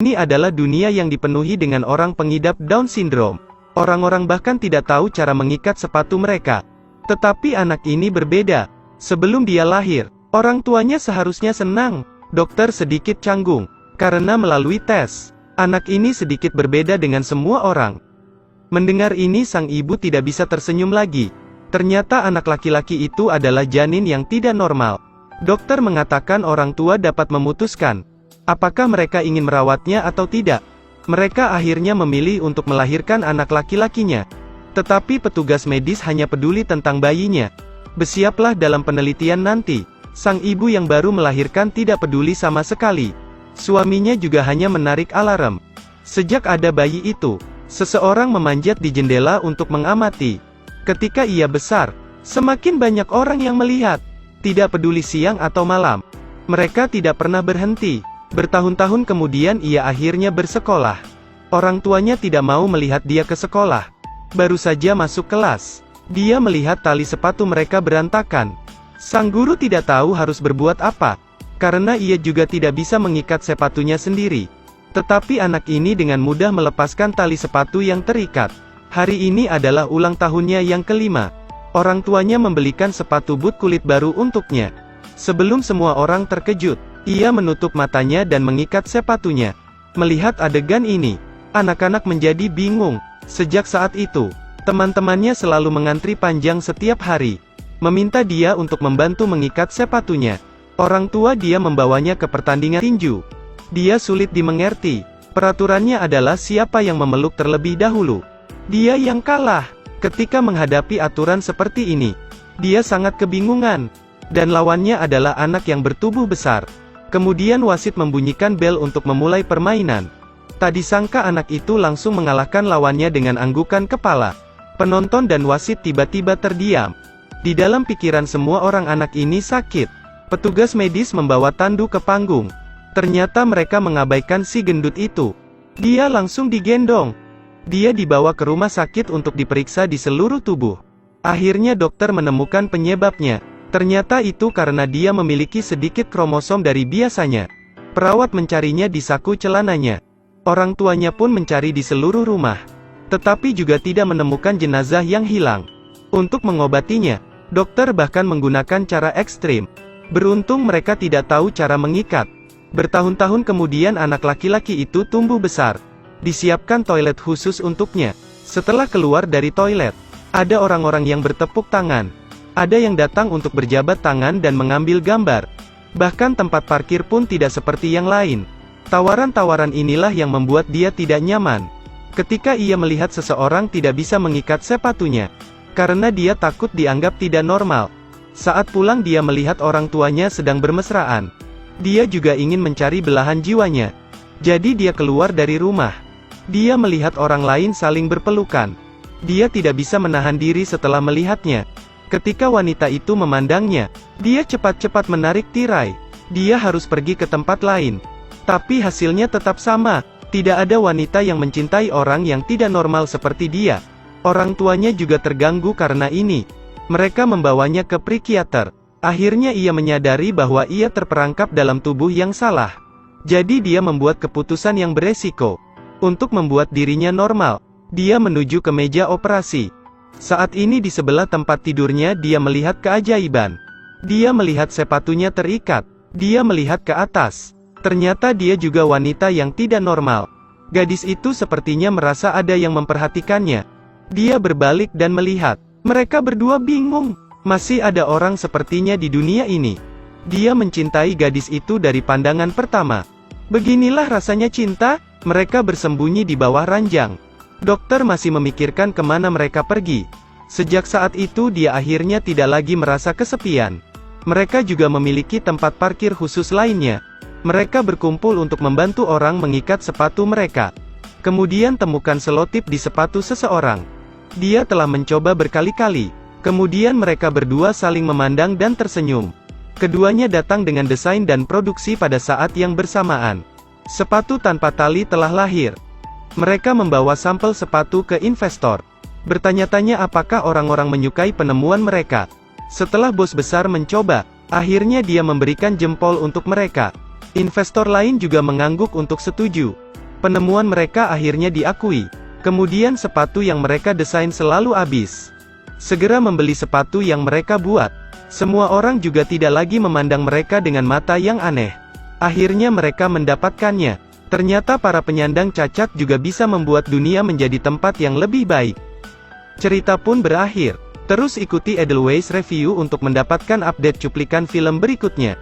Ini adalah dunia yang dipenuhi dengan orang pengidap Down syndrome. Orang-orang bahkan tidak tahu cara mengikat sepatu mereka. Tetapi anak ini berbeda. Sebelum dia lahir, orang tuanya seharusnya senang. Dokter sedikit canggung, karena melalui tes, anak ini sedikit berbeda dengan semua orang. Mendengar ini sang ibu tidak bisa tersenyum lagi. Ternyata anak laki-laki itu adalah janin yang tidak normal. Dokter mengatakan orang tua dapat memutuskan apakah mereka ingin merawatnya atau tidak. Mereka akhirnya memilih untuk melahirkan anak laki-lakinya. Tetapi petugas medis hanya peduli tentang bayinya. Bersiaplah dalam penelitian nanti. Sang ibu yang baru melahirkan tidak peduli sama sekali. Suaminya juga hanya menarik alarm. Sejak ada bayi itu, seseorang memanjat di jendela untuk mengamati. Ketika ia besar, semakin banyak orang yang melihat. Tidak peduli siang atau malam. Mereka tidak pernah berhenti. Bertahun-tahun kemudian ia akhirnya bersekolah. Orang tuanya tidak mau melihat dia ke sekolah. Baru saja masuk kelas, dia melihat tali sepatu mereka berantakan. Sang guru tidak tahu harus berbuat apa, karena ia juga tidak bisa mengikat sepatunya sendiri. Tetapi anak ini dengan mudah melepaskan tali sepatu yang terikat. Hari ini adalah ulang tahunnya yang kelima. Orang tuanya membelikan sepatu boot kulit baru untuknya. Sebelum semua orang terkejut, ia menutup matanya dan mengikat sepatunya. Melihat adegan ini, anak-anak menjadi bingung. Sejak saat itu, teman-temannya selalu mengantri panjang setiap hari, meminta dia untuk membantu mengikat sepatunya. Orang tua dia membawanya ke pertandingan tinju. Dia sulit dimengerti. Peraturannya adalah siapa yang memeluk terlebih dahulu, dia yang kalah. Ketika menghadapi aturan seperti ini, dia sangat kebingungan. Dan lawannya adalah anak yang bertubuh besar. Kemudian wasit membunyikan bel untuk memulai permainan. Tak disangka anak itu langsung mengalahkan lawannya dengan anggukan kepala. Penonton dan wasit tiba-tiba terdiam. Di dalam pikiran semua orang anak ini sakit. Petugas medis membawa Tandu ke panggung. Ternyata mereka mengabaikan si gendut itu. Dia langsung digendong. Dia dibawa ke rumah sakit untuk diperiksa di seluruh tubuh. Akhirnya dokter menemukan penyebabnya. Ternyata itu karena dia memiliki sedikit kromosom dari biasanya. Perawat mencarinya di saku celananya. Orang tuanya pun mencari di seluruh rumah, tetapi juga tidak menemukan jenazah yang hilang. Untuk mengobatinya, dokter bahkan menggunakan cara ekstrim. Beruntung mereka tidak tahu cara mengikat. Bertahun-tahun kemudian anak laki-laki itu tumbuh besar. Disiapkan toilet khusus untuknya. Setelah keluar dari toilet, ada orang-orang yang bertepuk tangan. Ada yang datang untuk berjabat tangan dan mengambil gambar. Bahkan tempat parkir pun tidak seperti yang lain. Tawaran-tawaran inilah yang membuat dia tidak nyaman. Ketika ia melihat seseorang tidak bisa mengikat sepatunya, karena dia takut dianggap tidak normal. Saat pulang dia melihat orang tuanya sedang bermesraan. Dia juga ingin mencari belahan jiwanya. Jadi dia keluar dari rumah. Dia melihat orang lain saling berpelukan. Dia tidak bisa menahan diri setelah melihatnya. Ketika wanita itu memandangnya, dia cepat-cepat menarik tirai. Dia harus pergi ke tempat lain. Tapi hasilnya tetap sama. Tidak ada wanita yang mencintai orang yang tidak normal seperti dia. Orang tuanya juga terganggu karena ini. Mereka membawanya ke psikiater. Akhirnya ia menyadari bahwa ia terperangkap dalam tubuh yang salah. Jadi dia membuat keputusan yang beresiko. Untuk membuat dirinya normal, dia menuju ke meja operasi. Saat ini di sebelah tempat tidurnya dia melihat keajaiban. Dia melihat sepatunya terikat. Dia melihat ke atas. Ternyata dia juga wanita yang tidak normal. Gadis itu sepertinya merasa ada yang memperhatikannya. Dia berbalik dan melihat. Mereka berdua bingung. Masih ada orang sepertinya di dunia ini. Dia mencintai gadis itu dari pandangan pertama. Beginilah rasanya cinta. Mereka bersembunyi di bawah ranjang. Dokter masih memikirkan kemana mereka pergi. Sejak saat itu dia akhirnya tidak lagi merasa kesepian. Mereka juga memiliki tempat parkir khusus lainnya. Mereka berkumpul untuk membantu orang mengikat sepatu mereka. Kemudian temukan selotip di sepatu seseorang. Dia telah mencoba berkali-kali. Kemudian mereka berdua saling memandang dan tersenyum. Keduanya datang dengan desain dan produksi pada saat yang bersamaan. Sepatu tanpa tali telah lahir. Mereka membawa sampel sepatu ke investor. Bertanya-tanya apakah orang-orang menyukai penemuan mereka. Setelah bos besar mencoba, akhirnya dia memberikan jempol untuk mereka. Investor lain juga mengangguk untuk setuju. Penemuan mereka akhirnya diakui. Kemudian sepatu yang mereka desain selalu habis. Segera membeli sepatu yang mereka buat. Semua orang juga tidak lagi memandang mereka dengan mata yang aneh. Akhirnya mereka mendapatkannya. Ternyata para penyandang cacat juga bisa membuat dunia menjadi tempat yang lebih baik. Cerita pun berakhir. Terus ikuti Edelweiss Review untuk mendapatkan update cuplikan film berikutnya.